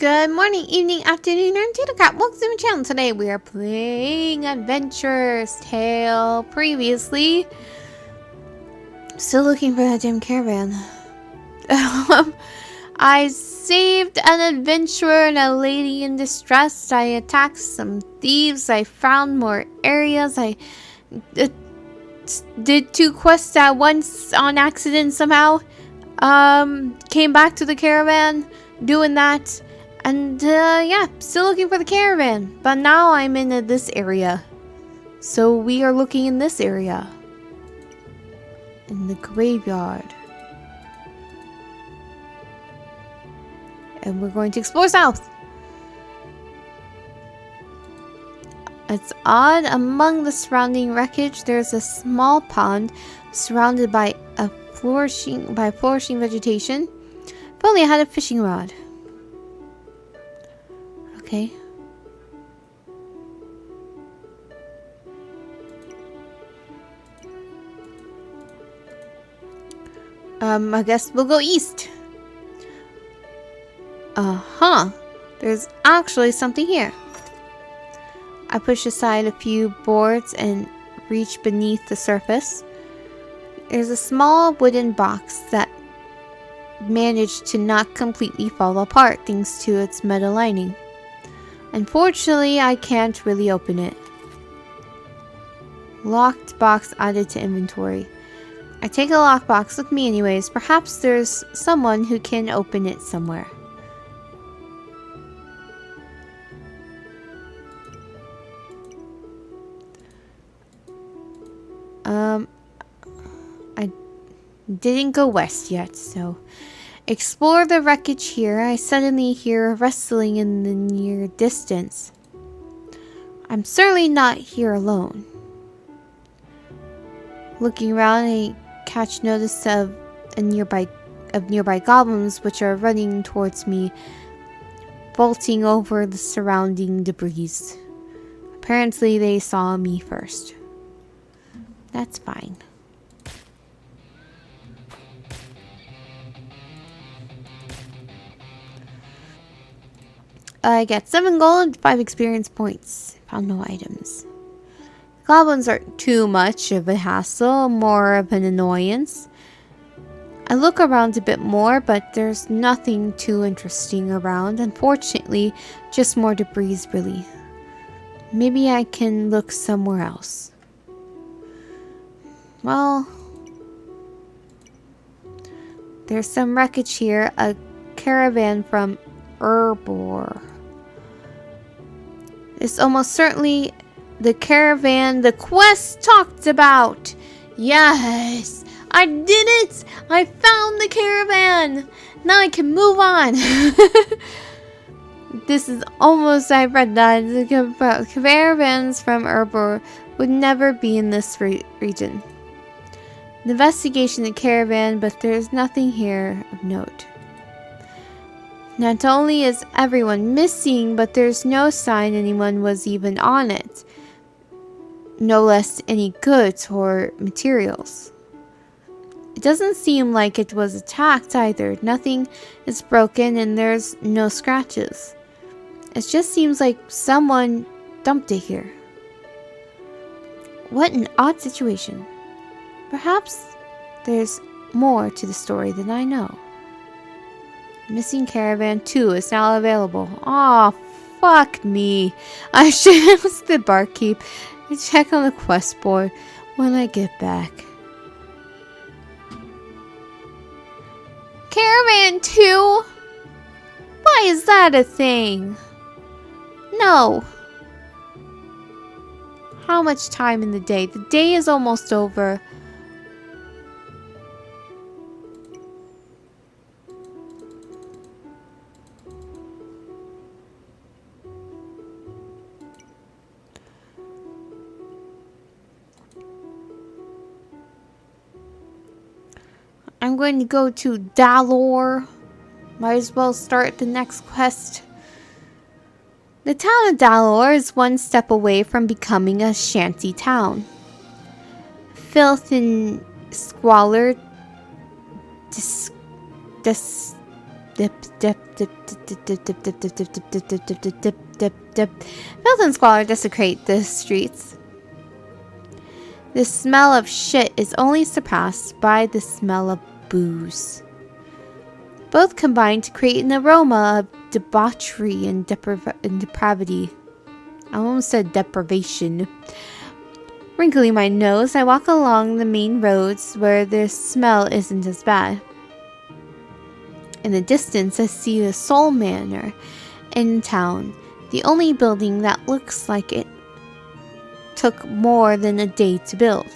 Good morning, evening, afternoon, and to the cat. Welcome to my channel. Today we are playing Adventure's Tale. Previously, still looking for that damn caravan. I saved an adventurer and a lady in distress. I attacked some thieves. I found more areas. I did 2 quests at once on accident somehow. Came back to the caravan, doing that. And, yeah, still looking for the caravan. But now I'm in this area. So we are looking in this area. In the graveyard. And we're going to explore south. It's odd. Among the surrounding wreckage, there's a small pond surrounded by flourishing vegetation. If only I had a fishing rod. Okay. I guess we'll go east. There's actually something here. I push aside a few boards and reach beneath the surface. There's a small wooden box that managed to not completely fall apart thanks to its metal lining. Unfortunately, I can't really open it. Locked box added to inventory. I take a lockbox with me anyways. Perhaps there's someone who can open it somewhere. I didn't go west yet, so explore the wreckage here. I suddenly hear rustling in the near distance. I'm certainly not here alone. Looking around, I catch notice of nearby goblins which are running towards me, vaulting over the surrounding debris. Apparently they saw me first. That's fine. I get 7 gold, 5 experience points. Found no items. Goblins aren't too much of a hassle, more of an annoyance. I look around a bit more, but there's nothing too interesting around. Unfortunately, just more debris really. Maybe I can look somewhere else. Well, there's some wreckage here. A caravan from Erbor. It's almost certainly the caravan the quest talked about. Yes, I did it. I found the caravan. Now I can move on. This is almost, I read that. The caravans from Erbor would never be in this region. The investigation of the caravan, but there's nothing here of note. Not only is everyone missing, but there's no sign anyone was even on it. No less any goods or materials. It doesn't seem like it was attacked either. Nothing is broken and there's no scratches. It just seems like someone dumped it here. What an odd situation. Perhaps there's more to the story than I know. Missing Caravan 2 is now available. Aw, fuck me. I should ask the barkeep and check on the quest board when I get back. Caravan 2? Why is that a thing? No. How much time in the day? The day is almost over. I'm going to go to Dalor. Might as well start the next quest. The town of Dalor is one step away from becoming a shanty town. Filth and squalor Dip, dip, dip, dip, dip, dip, dip, dip, dip, dip, dip, dip, dip, dip, dip, dip, dip, dip. Filth and squalor desecrate the streets. The smell of shit is only surpassed by the smell of booze. Both combine to create an aroma of debauchery and depravity. I almost said deprivation. Wrinkling my nose, I walk along the main roads where the smell isn't as bad. In the distance, I see the Soul Manor in town, the only building that looks like it took more than a day to build.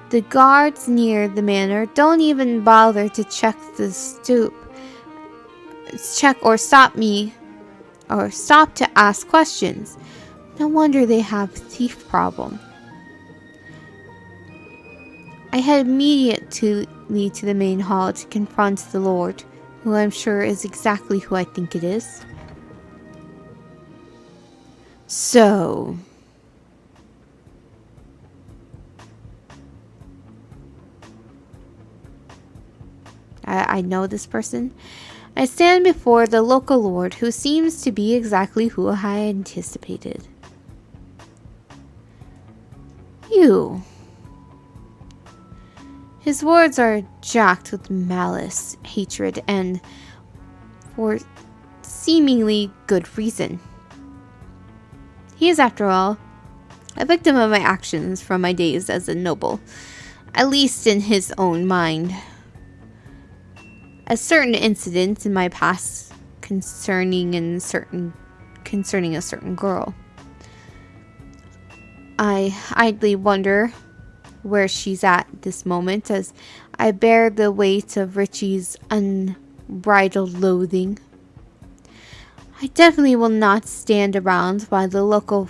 The guards near the manor don't even bother to check the stoop, or stop to ask questions. No wonder they have a thief problem. I head immediately to the main hall to confront the Lord, who I'm sure is exactly who I think it is. So, I know this person. I stand before the local lord, who seems to be exactly who I anticipated. You. His words are jacked with malice, hatred, and for seemingly good reason. He is, after all, a victim of my actions from my days as a noble, at least in his own mind. A certain incident in my past concerning a certain girl. I idly wonder where she's at this moment as I bear the weight of Richie's unbridled loathing. I definitely will not stand around while the local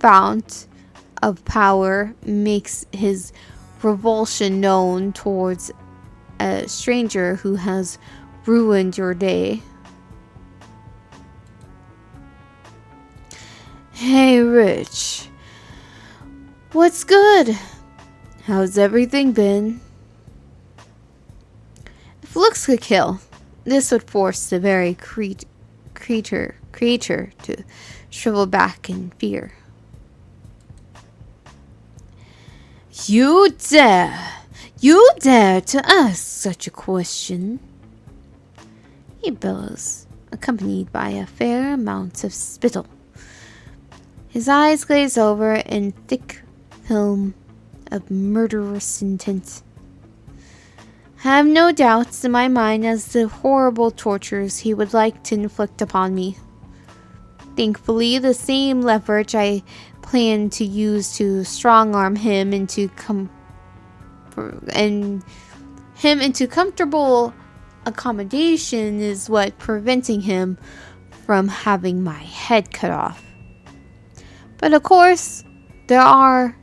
fount of power makes his revulsion known towards a stranger who has ruined your day. Hey, Rich. What's good? How's everything been? If looks could kill, this would force the very creature to shrivel back in fear. You dare to ask such a question? He bellows, accompanied by a fair amount of spittle. His eyes glaze over in thick film of murderous intent. I have no doubts in my mind as to the horrible tortures he would like to inflict upon me. Thankfully, the same leverage I plan to use to strong-arm him into comfortable accommodation is what preventing him from having my head cut off. But of course, there are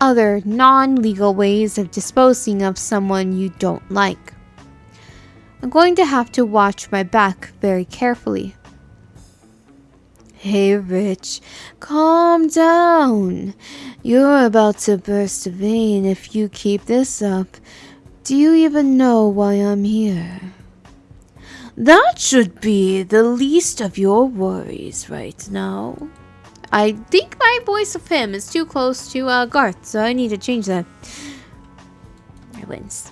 other non-legal ways of disposing of someone you don't like. I'm going to have to watch my back very carefully. Hey, Rich, calm down. You're about to burst a vein if you keep this up. Do you even know why I'm here? That should be the least of your worries right now. I think my voice of him is too close to Garth, so I need to change that. I wins.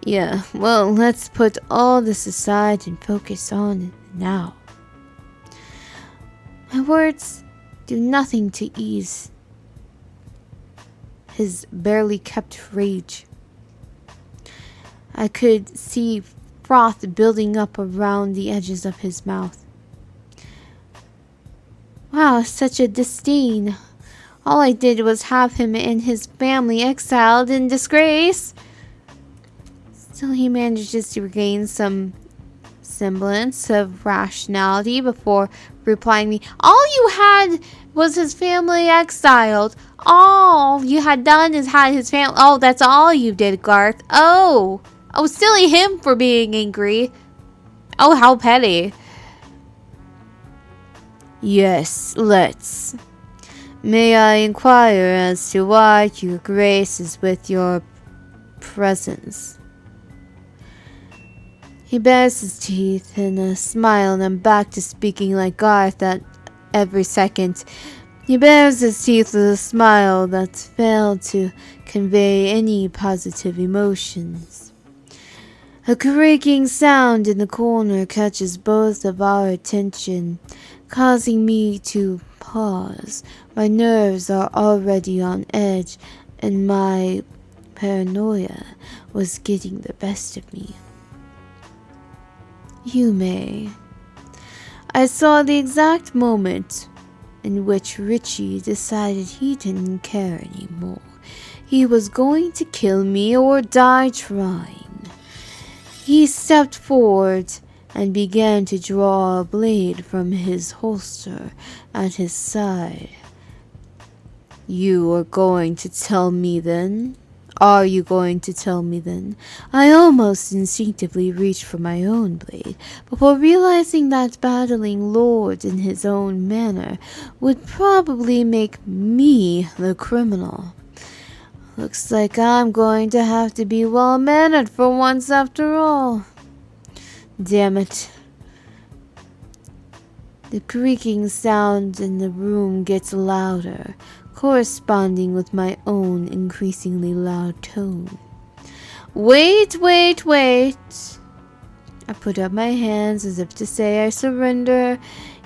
Yeah, well, let's put all this aside and focus on now. My words do nothing to ease his barely kept rage. I could see froth building up around the edges of his mouth. Wow, such a disdain. All I did was have him and his family exiled in disgrace. Still, he manages to regain some semblance of rationality before replying me. All you had was his family exiled. All you had done is had his family. Oh, that's all you did, Garth. Oh, silly him for being angry. Oh, how petty. Yes, let's. May I inquire as to why your grace is with your presence? He bares his teeth in a smile, and I'm back to speaking like Garth at every second. He bares his teeth with a smile that failed to convey any positive emotions. A creaking sound in the corner catches both of our attention, causing me to pause. My nerves are already on edge, and my paranoia was getting the best of me. You may. I saw the exact moment in which Richie decided he didn't care anymore. He was going to kill me or die trying. He stepped forward and began to draw a blade from his holster at his side. You are going to tell me then? Are you going to tell me then? I almost instinctively reached for my own blade, before realizing that battling Lord in his own manner would probably make me the criminal. Looks like I'm going to have to be well-mannered for once after all. Damn it. The creaking sound in the room gets louder, corresponding with my own increasingly loud tone. Wait. I put up my hands as if to say I surrender,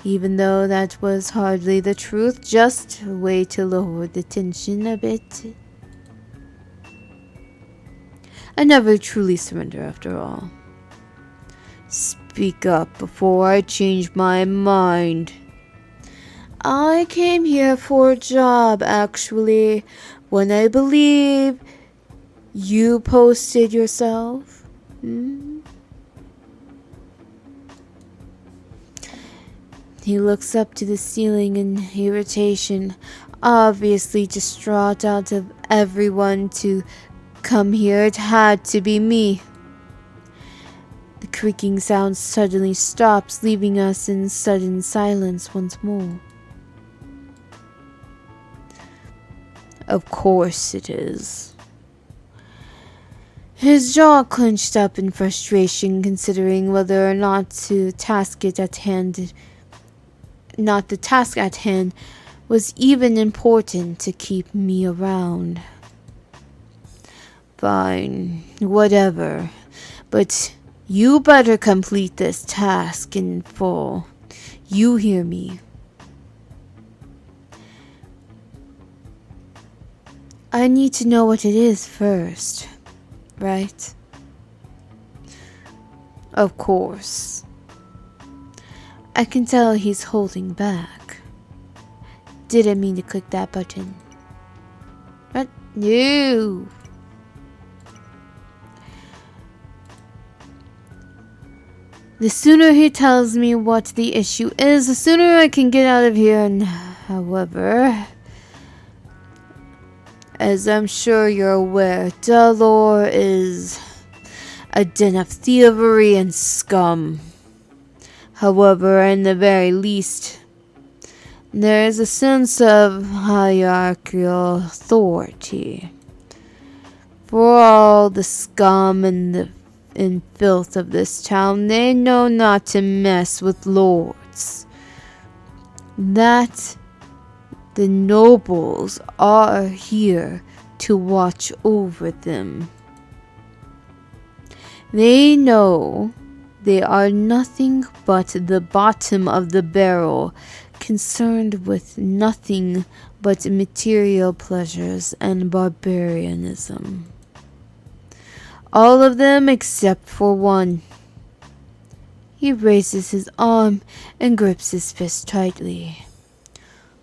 even though that was hardly the truth, just a way to lower the tension a bit. I never truly surrender after all. Speak up before I change my mind. I came here for a job, actually, when I believe you posted yourself. He looks up to the ceiling in irritation, obviously distraught. Out of everyone to come here, it had to be me. The creaking sound suddenly stops, leaving us in sudden silence once more. Of course it is. His jaw clenched up in frustration, considering whether or not the task at hand was even important to keep me around. Fine, whatever, but you better complete this task in full. You hear me? I need to know what it is first, right? Of course. I can tell he's holding back. Didn't mean to click that button. What? No! The sooner he tells me what the issue is, the sooner I can get out of here. And however, as I'm sure you're aware, Dalor is a den of thievery and scum. However, in the very least, there is a sense of hierarchical authority. For all the scum and filth of this town, they know not to mess with lords. That the nobles are here to watch over them. They know they are nothing but the bottom of the barrel, concerned with nothing but material pleasures and barbarianism. All of them except for one. He raises his arm and grips his fist tightly.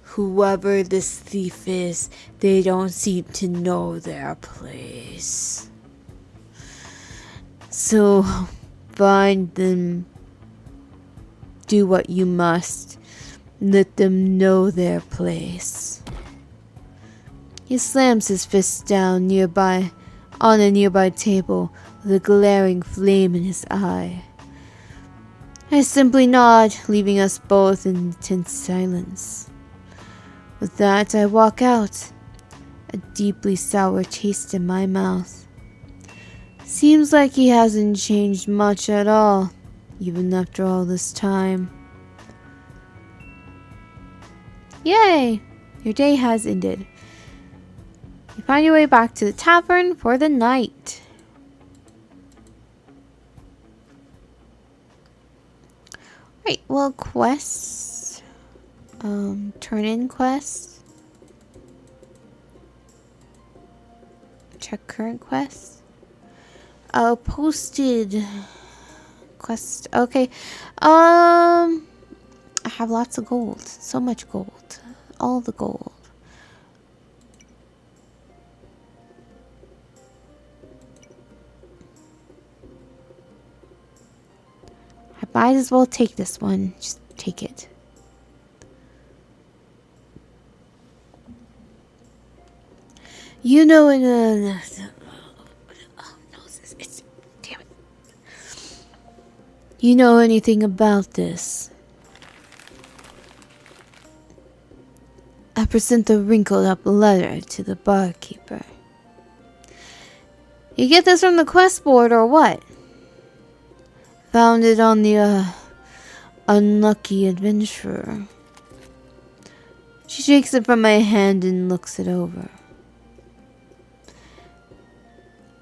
Whoever this thief is, they don't seem to know their place. So, find them. Do what you must. Let them know their place. He slams his fist down on a nearby table with a glaring flame in his eye. I simply nod, leaving us both in tense silence. With that, I walk out, a deeply sour taste in my mouth. Seems like he hasn't changed much at all, even after all this time. Yay! Your day has ended. You find your way back to the tavern for the night. Right, well, quests. Turn in quests. Check current quests. Posted quest. Okay. I have lots of gold. So much gold. All the gold. I might as well take this one. Just take it. You know, in damn it. You know anything about this? I present the wrinkled up letter to the barkeeper. You get this from the quest board or what? Found it on the unlucky adventurer. She shakes it from my hand and looks it over.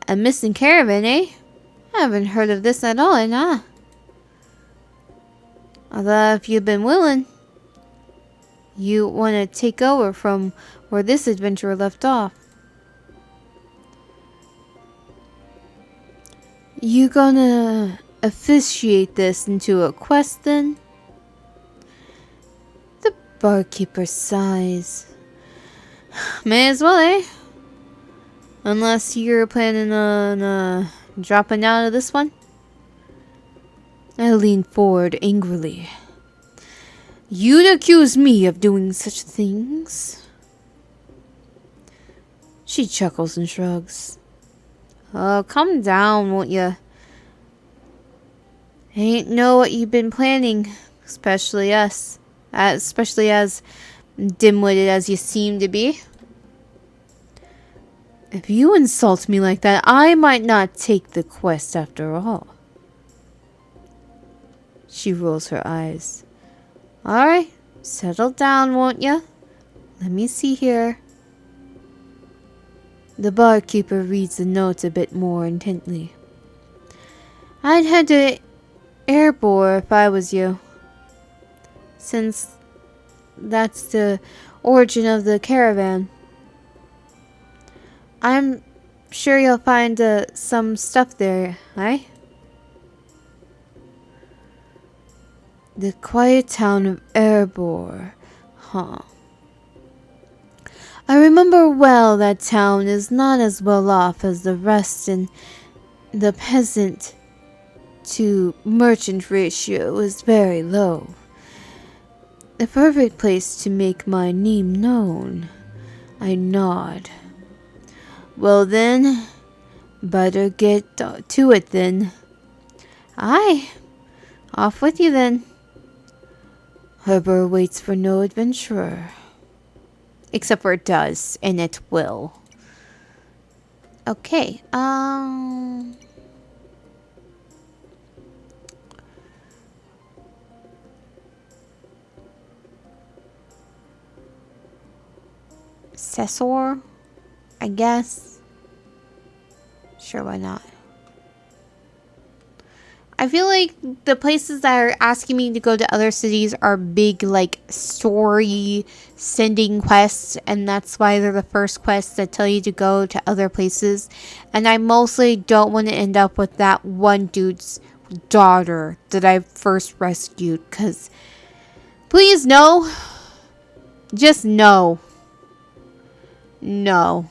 A missing caravan, eh? I haven't heard of this at all, nah. Although if you've been willing, you want to take over from where this adventurer left off. You gonna officiate this into a quest then? The barkeeper sighs. May as well, eh? Unless you're planning on dropping out of this one. I lean forward angrily. You'd accuse me of doing such things? She chuckles and shrugs. Oh, calm down, won't ya? Ain't know what you've been planning, especially as dim-witted as you seem to be. If you insult me like that, I might not take the quest after all. She rolls her eyes. Alright, settle down, won't ya? Let me see here. The barkeeper reads the notes a bit more intently. I'd head to Erebor if I was you, since that's the origin of the caravan. I'm sure you'll find some stuff there, eh? The quiet town of Erebor, huh? I remember well that town is not as well off as the rest, and the peasant to merchant ratio is very low. The perfect place to make my name known. I nod. Well then, better get to it then. Aye, off with you then. Erebor waits for no adventurer. Except for it does, and it will. Okay, Cessor, I guess. Sure, why not? I feel like the places that are asking me to go to other cities are big, like, story sending quests, and that's why they're the first quests that tell you to go to other places. And I mostly don't want to end up with that one dude's daughter that I first rescued, because please no. Just no. No.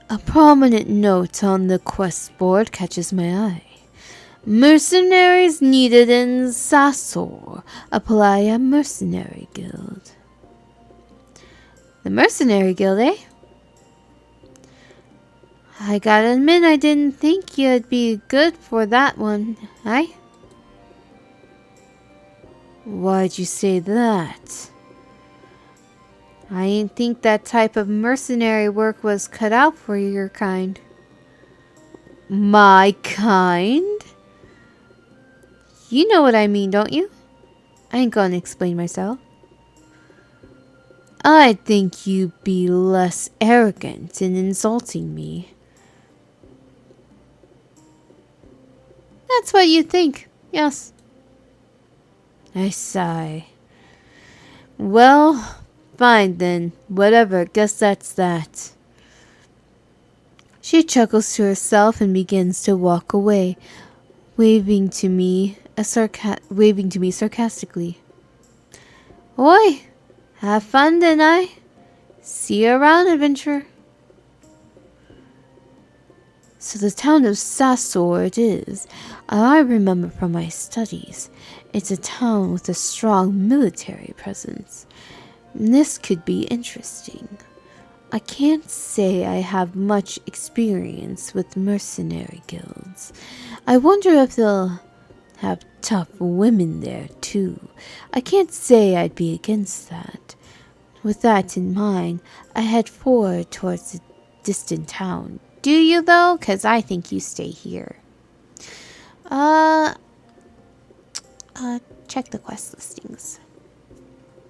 A prominent note on the quest board catches my eye. Mercenaries needed in Sassor, a Playa mercenary guild. The mercenary guild, eh? I gotta admit, I didn't think you'd be good for that one, eh? Why'd you say that? I didn't think that type of mercenary work was cut out for your kind. My kind? You know what I mean, don't you? I ain't gonna explain myself. I'd think you'd be less arrogant in insulting me. That's what you think, yes. I sigh. Well, fine then. Whatever, guess that's that. She chuckles to herself and begins to walk away, waving to me sarcastically. Oi, have fun then, I. See you around, adventurer. So the town of Sassor it is. I remember from my studies. It's a town with a strong military presence. This could be interesting. I can't say I have much experience with mercenary guilds. I wonder if they'll have tough women there too. I can't say I'd be against that. With that in mind, I head forward towards the distant town. Do you though? 'Cause I think you stay here. Check the quest listings.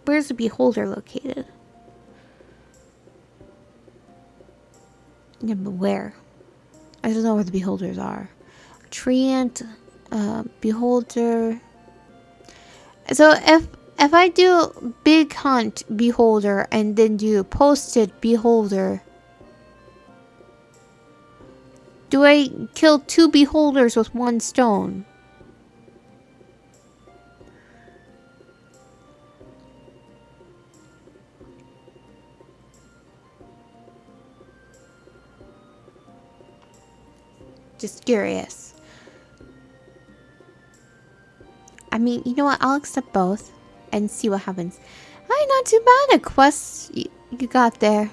Where's the beholder located? Yeah, but where? I don't know where the beholders are. Treant, beholder. So if I do big hunt beholder and then do posted beholder, do I kill 2 beholders with 1 stone? Just curious. I mean, you know what? I'll accept both and see what happens. Hey, not too bad a quest you got there.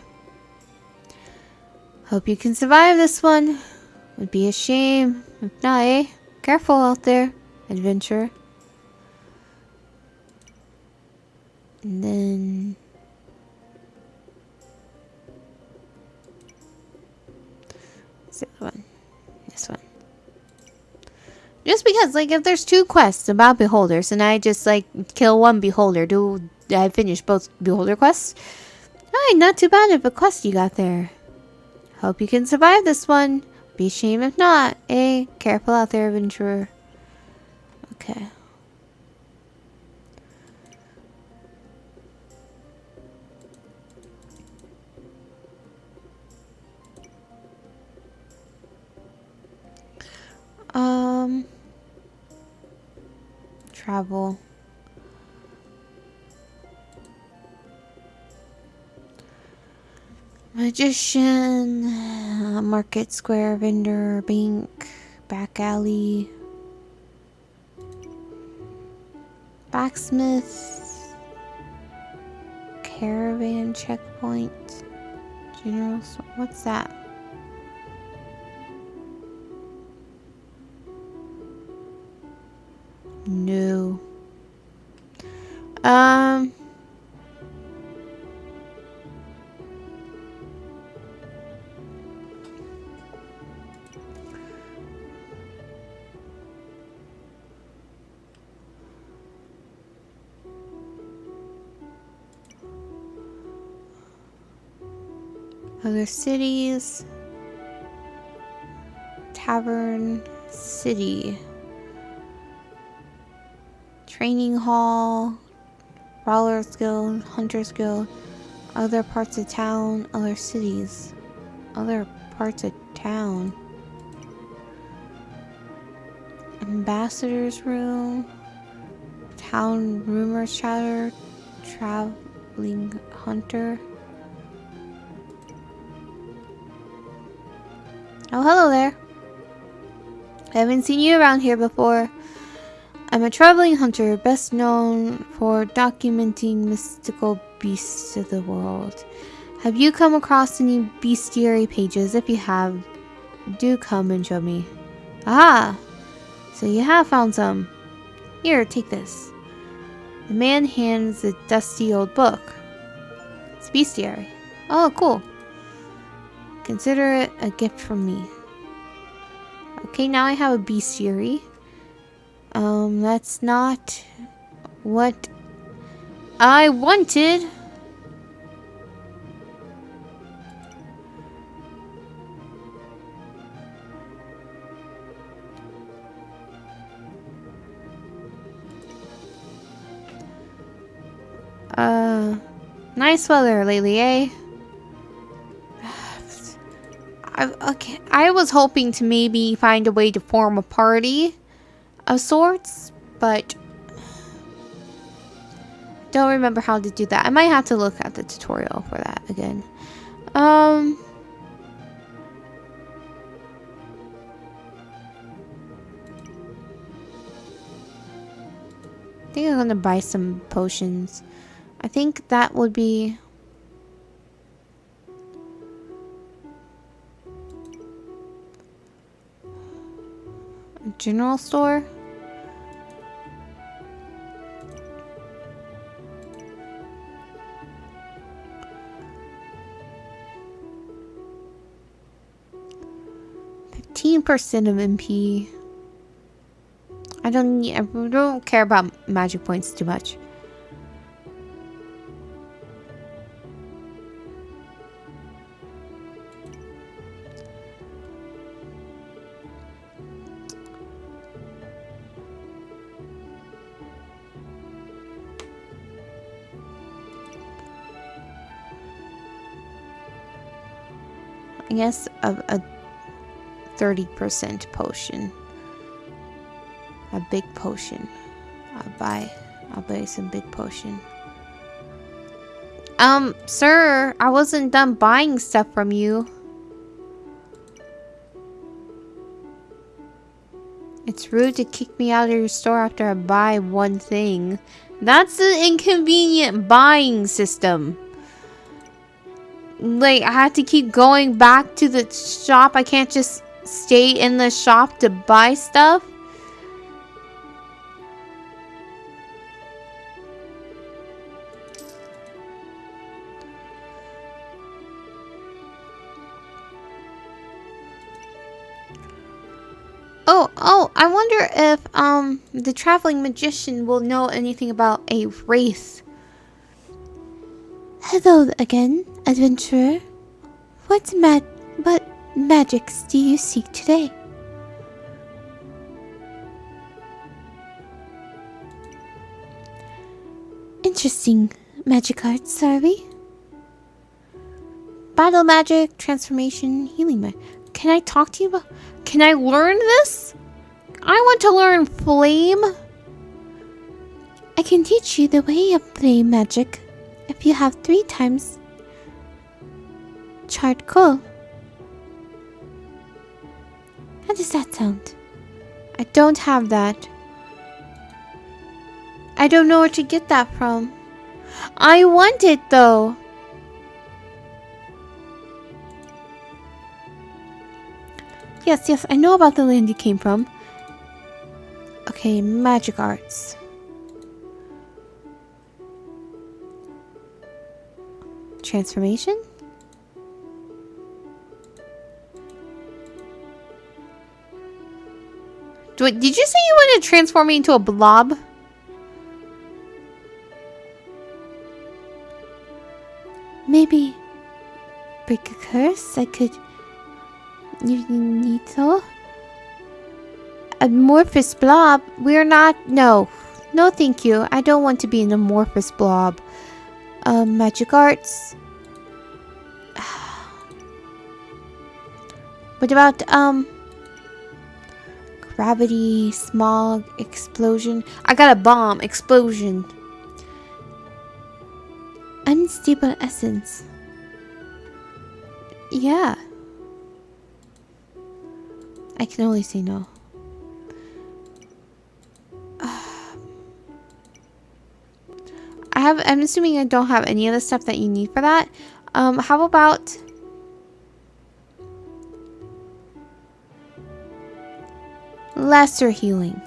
Hope you can survive this one. Would be a shame if not, eh? Careful out there, adventurer. And then... what's the other one? This one. Just because, like, if there's 2 quests about beholders and I just, like, kill 1 beholder, do I finish both beholder quests? Hey, not too bad of a quest you got there. Hope you can survive this one. Be a shame if not, eh? Careful out there, adventurer. Okay. Travel. Magician, market square, vendor, bank, back alley, blacksmith, caravan checkpoint, general store. What's that? No. Other cities. Tavern City. Training Hall. Brawler's Guild. Hunter's Guild. Other parts of town. Other cities. Other parts of town. Ambassador's Room. Town Rumors Chatter. Traveling Hunter. Oh, hello there. I haven't seen you around here before. I'm a traveling hunter, best known for documenting mystical beasts of the world. Have you come across any bestiary pages? If you have, do come and show me. Ah, so you have found some. Here, take this. The man hands a dusty old book. It's Bestiary. Oh, cool. Consider it a gift from me. Okay, now I have a bestiary. That's not what I wanted. Nice weather lately, eh? Okay, I was hoping to maybe find a way to form a party of sorts, but don't remember how to do that. I might have to look at the tutorial for that again. I think I'm gonna buy some potions. I think that would be a general store. %15 of MP. I don't care about magic points too much. I guess a 30% potion. A big potion. I'll buy some big potion. Sir, I wasn't done buying stuff from you. It's rude to kick me out of your store after I buy one thing. That's the inconvenient buying system. Like, I have to keep going back to the shop. I can't just stay in the shop to buy stuff. Oh, I wonder if, the traveling magician will know anything about a wraith. Hello again, adventurer. What magics do you seek today? Interesting magic arts, are we? Battle magic, transformation, healing magic. Can I talk to you about... Can I learn this? I want to learn flame. I can teach you the way of flame magic if you have 3 times charred coal. How does that sound? I don't have that. I don't know where to get that from. I want it though. Yes, I know about the land you came from. Okay, magic arts. Transformation? Did you say you want to transform me into a blob? Maybe break a curse? I could... You need to? Amorphous blob? We're not... No, thank you. I don't want to be an amorphous blob. Magic arts. What about, gravity, smog, explosion? I got a bomb. Explosion. Unstable essence. Yeah. I can only say no. I'm assuming I don't have any of the stuff that you need for that. How about... lesser healing.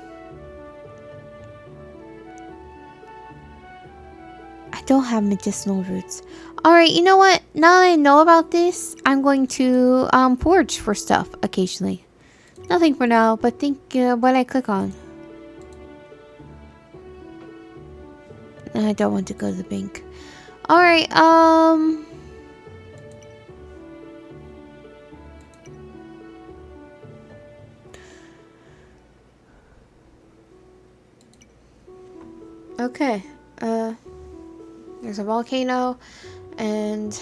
I don't have medicinal roots. Alright, you know what? Now that I know about this, I'm going to forage for stuff occasionally. Nothing for now, but think what I click on. I don't want to go to the bank. Alright, okay. There's a volcano and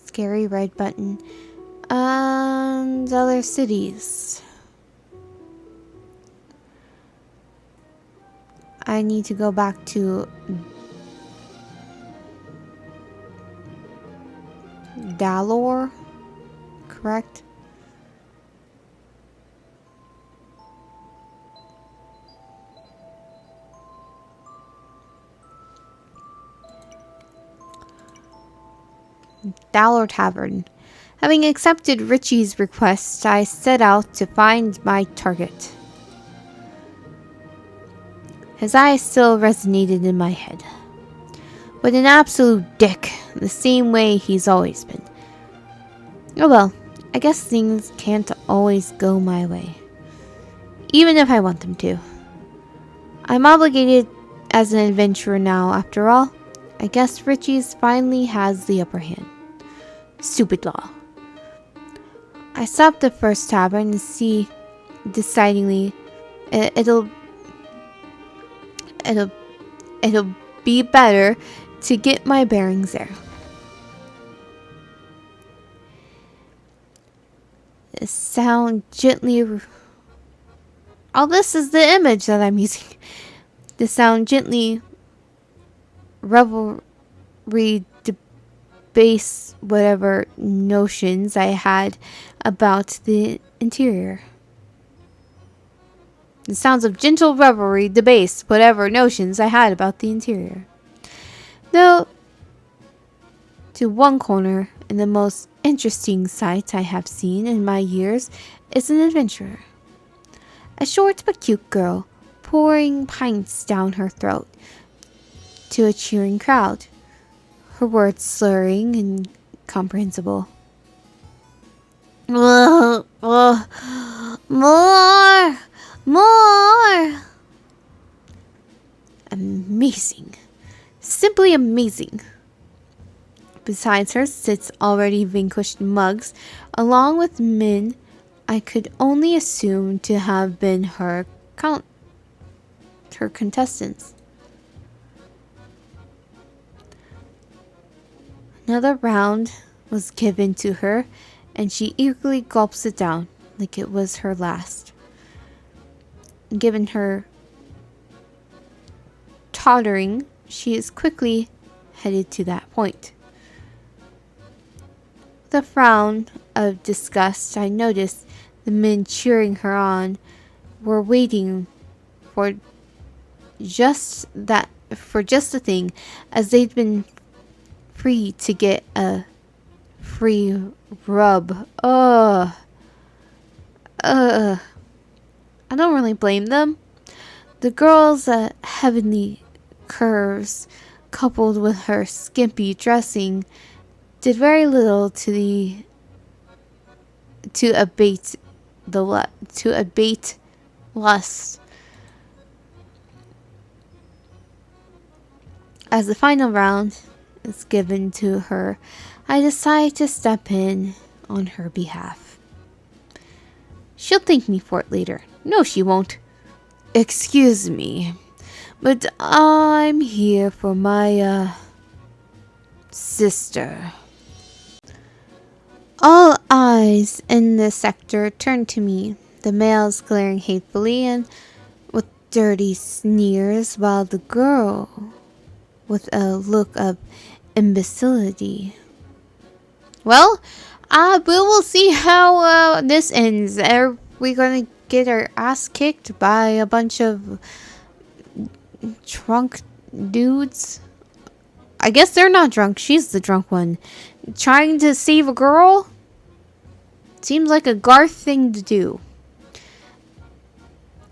scary red button. And other cities. I need to go back to Dalor, correct? Dalor Tavern. Having accepted Richie's request, I set out to find my target. His eyes still resonated in my head. What an absolute dick, the same way he's always been. Oh well, I guess things can't always go my way. Even if I want them to. I'm obligated as an adventurer now, after all. I guess Richie's finally has the upper hand. Stupid law. I stopped the first tavern to see decidingly it'll be better to get my bearings there. The sound gently... Oh, this is the image that I'm using. The sound gently revelry debase whatever notions I had about the interior. The sounds of gentle revelry debase whatever notions I had about the interior. Though, to one corner, and the most interesting sight I have seen in my years is an adventurer. A short but cute girl, pouring pints down her throat to a cheering crowd, her words slurring and incomprehensible. More! More! Amazing. Simply amazing. Besides her sits already vanquished mugs, along with men I could only assume to have been her contestants. Another round was given to her, and she eagerly gulps it down like it was her last. Given her tottering, she is quickly headed to that point. With a frown of disgust, I noticed the men cheering her on were waiting for just the thing, as they'd been free to get a free rub. I don't really blame them. The girl's heavenly curves, coupled with her skimpy dressing, did very little to abate lust. As the final round is given to her, I decide to step in on her behalf. She'll thank me for it later. No, she won't. Excuse me, but I'm here for my, sister. All eyes in the sector turned to me, the males glaring hatefully and with dirty sneers, while the girl, with a look of imbecility. Well, we will see how this ends. Are we gonna get our ass kicked by a bunch of drunk dudes? I guess they're not drunk. She's the drunk one. Trying to save a girl? Seems like a Garth thing to do.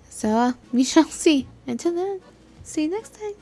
So, we shall see. Until then, see you next time.